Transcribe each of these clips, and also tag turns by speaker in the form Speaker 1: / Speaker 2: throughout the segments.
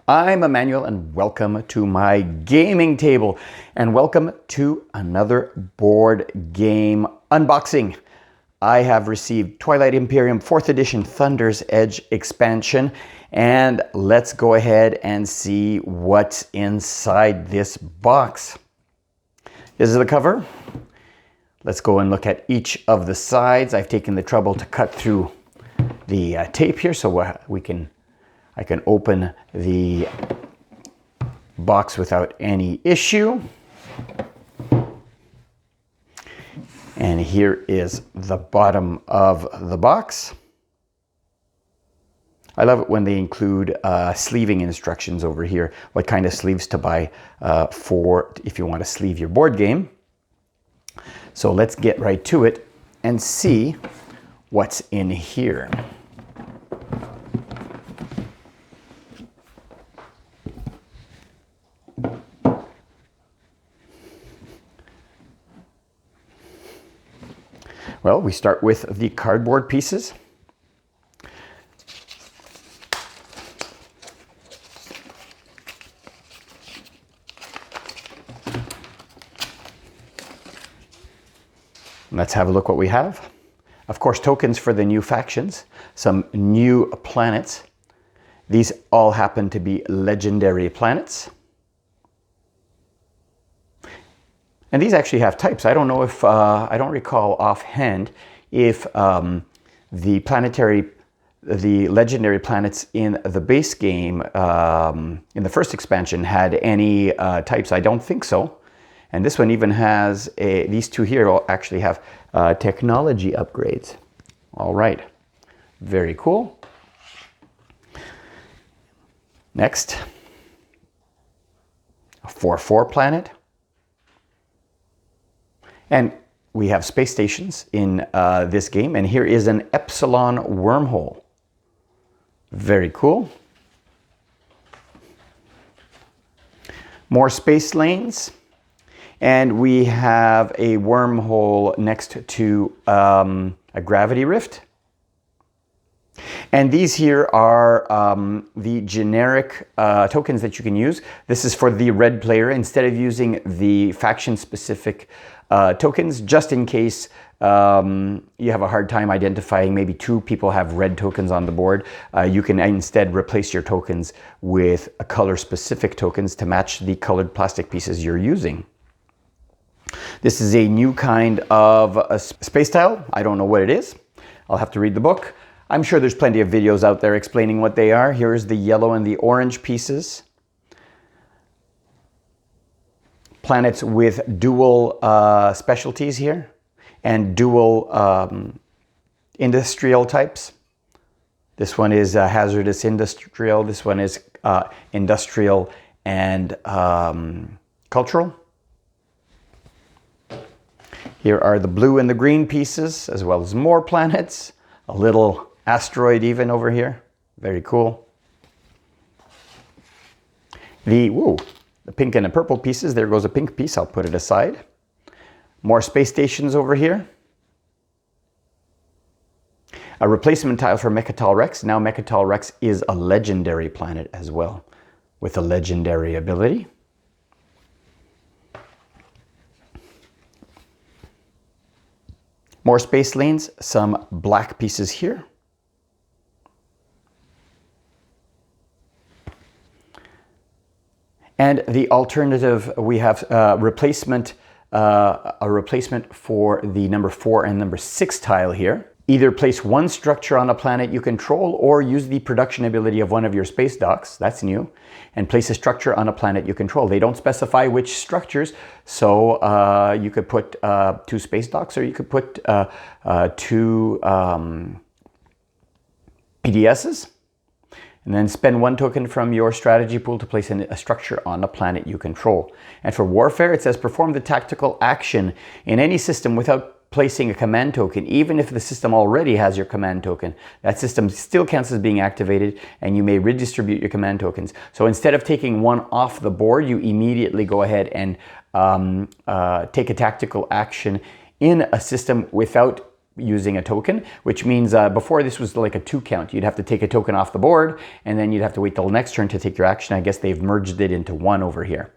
Speaker 1: I'm Emmanuel and welcome to my gaming table and welcome to another board game unboxing. I have received Twilight Imperium 4th edition Thunder's Edge expansion, and let's go ahead and see what's inside this box. This is the cover. Let's go and look at each of the sides. I've taken the trouble to cut through the tape here so I can open the box without any issue. And here is the bottom of the box. I love it when they include sleeving instructions over here, what kind of sleeves to buy for if you want to sleeve your board game. So let's get right to it and see what's in here. Well, we start with the cardboard pieces. Let's have a look what we have. Of course, tokens for the new factions, some new planets. These all happen to be legendary planets. And these actually have types. I don't know if, I don't recall offhand if the legendary planets in the base game, in the first expansion, had any types. I don't think so. And this one even has, these two here actually have technology upgrades. All right, very cool. Next, a 4-4 planet. And we have space stations in this game, and here is an Epsilon wormhole. Very cool. More space lanes, and we have a wormhole next to a gravity rift. And these here are the generic tokens that you can use. This is for the red player. Instead of using the faction-specific tokens, just in case you have a hard time identifying, maybe two people have red tokens on the board, you can instead replace your tokens with color-specific tokens to match the colored plastic pieces you're using. This is a new kind of a space tile. I don't know what it is. I'll have to read the book. I'm sure there's plenty of videos out there explaining what they are. Here's the yellow and the orange pieces. Planets with dual specialties here and dual industrial types. This one is hazardous industrial. This one is industrial and cultural. Here are the blue and the green pieces, as well as more planets. A little asteroid even over here. Very cool. The pink and the purple pieces. There goes a pink piece. I'll put it aside. More space stations over here. A replacement tile for Mechatol Rex. Now Mechatol Rex is a legendary planet as well, with a legendary ability. More space lanes, some black pieces here. And the alternative, we have a replacement for the number 4 and number 6 tile here. Either place one structure on a planet you control or use the production ability of one of your space docks, that's new, and place a structure on a planet you control. They don't specify which structures, so you could put 2 space docks, or you could put 2 PDSs, and then spend 1 token from your strategy pool to place a structure on a planet you control. And for warfare, it says perform the tactical action in any system without placing a command token. Even if the system already has your command token, that system still counts as being activated, and you may redistribute your command tokens. So instead of taking one off the board, you immediately go ahead and take a tactical action in a system without using a token, which means before this was like a 2 count. You'd have to take a token off the board and then you'd have to wait till the next turn to take your action. I guess they've merged it into 1 over here.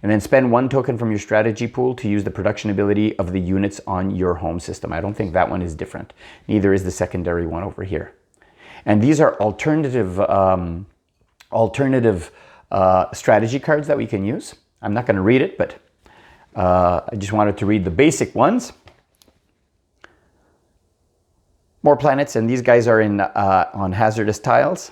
Speaker 1: And then spend 1 token from your strategy pool to use the production ability of the units on your home system. I don't think that one is different. Neither is the secondary one over here. And these are alternative strategy cards that we can use. I'm not going to read it, but I just wanted to read the basic ones. More planets, and these guys are in on hazardous tiles.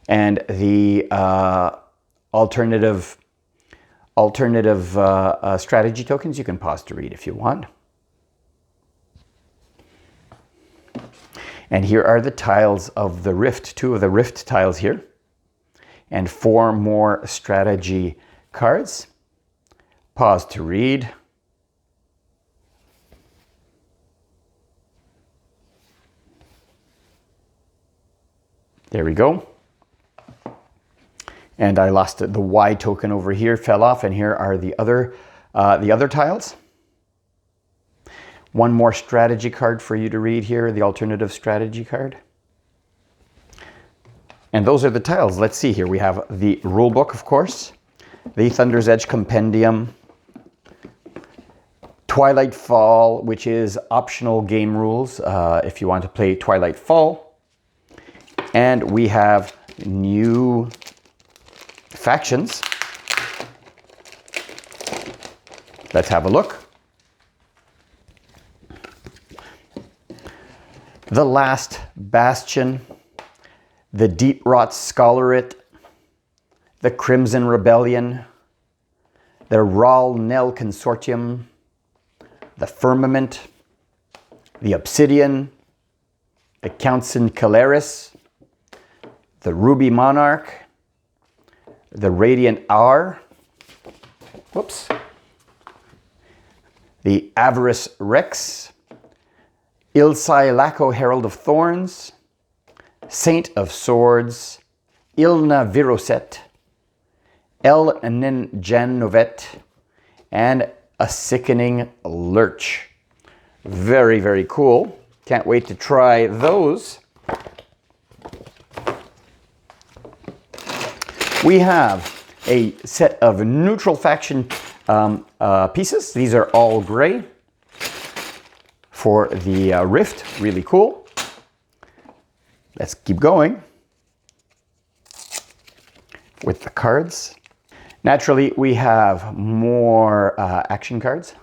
Speaker 1: And the alternative strategy tokens, you can pause to read if you want. And here are the tiles of the Rift, 2 of the Rift tiles here, and 4 more strategy cards. Pause to read. There we go. And I lost it. The Y token over here fell off, and here are the other tiles. 1 more strategy card for you to read here, the alternative strategy card. And those are the tiles. Let's see here. We have the rule book, of course, the Thunder's Edge Compendium, Twilight Fall, which is optional game rules if you want to play Twilight Fall. And we have new factions. Let's have a look. The Last Bastion, the Deep Rot Scholarate, the Crimson Rebellion, the Rahl Nel Consortium, the Firmament, the Obsidian, the Councin Caleris, the Ruby Monarch, the Radiant Hour, whoops, the Avarice Rex, Ilsai Laco Herald of Thorns, Saint of Swords, Ilna Viroset, El Ninjanovet, and a Sickening Lurch. Very, very cool. Can't wait to try those. We have a set of neutral faction pieces. These are all gray for the Rift. Really cool. Let's keep going with the cards. Naturally, we have more action cards.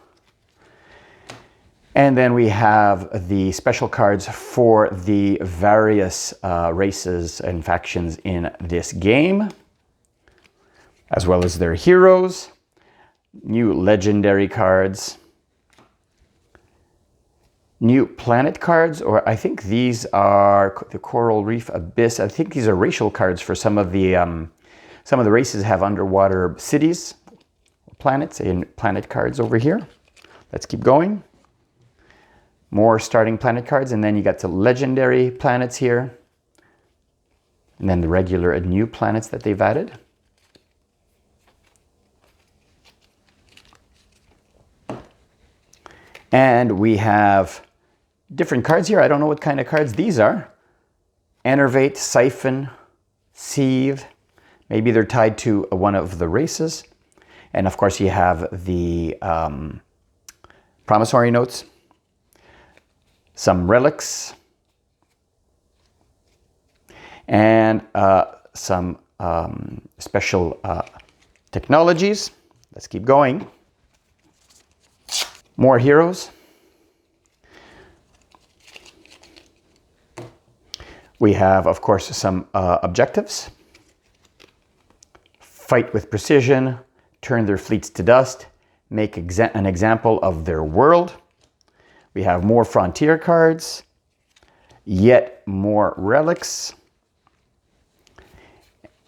Speaker 1: And then we have the special cards for the various races and factions in this game, as well as their heroes, new legendary cards, new planet cards, or I think these are the Coral Reef Abyss. I think these are racial cards for some of the races have underwater cities, planets, and planet cards over here. Let's keep going. More starting planet cards, and then you got the legendary planets here, and then the regular and new planets that they've added. And we have different cards here. I don't know what kind of cards these are. Enervate, Siphon, Sieve. Maybe they're tied to one of the races. And of course you have the promissory notes, some relics, and some special technologies. Let's keep going. More heroes. We have, of course, some objectives. Fight with precision, turn their fleets to dust, make an example of their world. We have more frontier cards, yet more relics.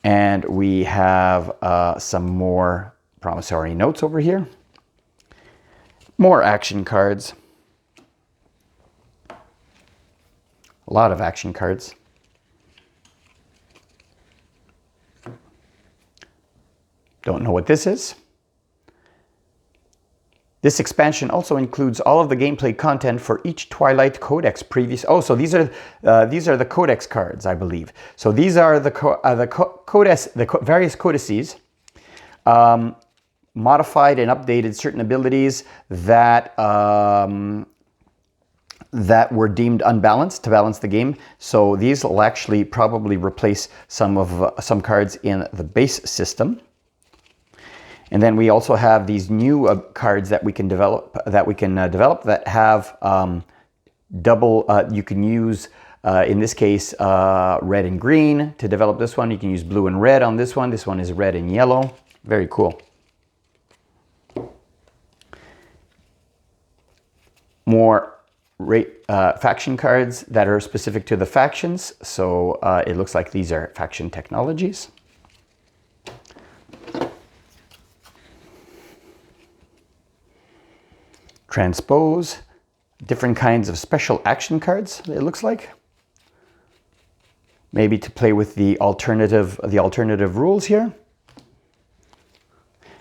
Speaker 1: And we have some more promissory notes over here. More action cards. A lot of action cards. Don't know what this is. This expansion also includes all of the gameplay content for each Twilight Codex previous. Oh, so these are the Codex cards, I believe. So these are the various codices, modified and updated certain abilities that that were deemed unbalanced to balance the game. So these will actually probably replace some cards in the base system. And then we also have these new cards that we can develop that have double. You can use in this case red and green to develop this one. You can use blue and red on this one. This one is red and yellow. Very cool. More faction cards that are specific to the factions. So it looks like these are faction technologies. Transpose, different kinds of special action cards, it looks like. Maybe to play with the alternative rules here.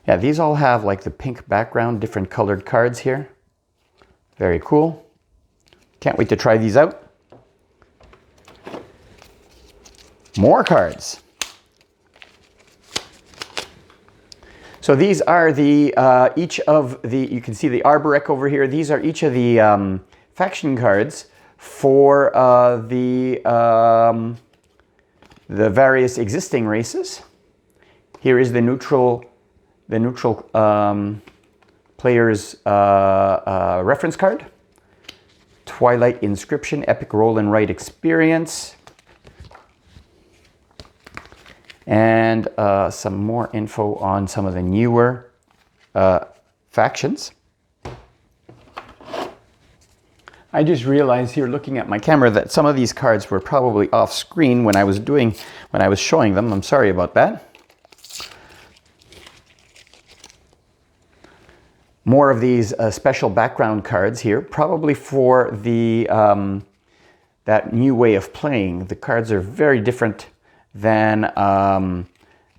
Speaker 1: Yeah, these all have like the pink background, different colored cards here. Very cool. Can't wait to try these out. More cards. So these are the each of the, you can see the Arborec over here. These are each of the faction cards for the various existing races. Here is the neutral player's reference card. Twilight Inscription, Epic Roll and Write Experience. And some more info on some of the newer factions. I just realized here looking at my camera that some of these cards were probably off screen when I was showing them. I'm sorry about that. More of these special background cards here, probably for the that new way of playing. The cards are very different than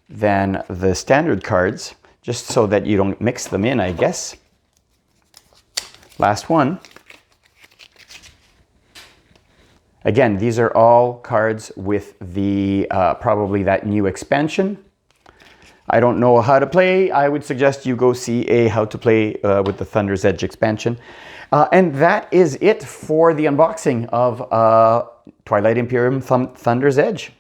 Speaker 1: the standard cards, just so that you don't mix them in, I guess. Last one. Again, these are all cards with the probably that new expansion. I don't know how to play. I would suggest you go see a how to play with the Thunder's Edge expansion. And that is it for the unboxing of Twilight Imperium Thunder's Edge.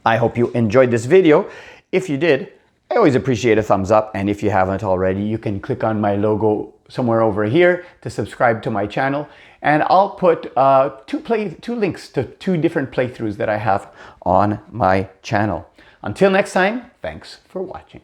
Speaker 1: I hope you enjoyed this video. If you did, I always appreciate a thumbs up. And if you haven't already, you can click on my logo somewhere over here to subscribe to my channel. And I'll put two links to 2 different playthroughs that I have on my channel. Until next time, thanks for watching.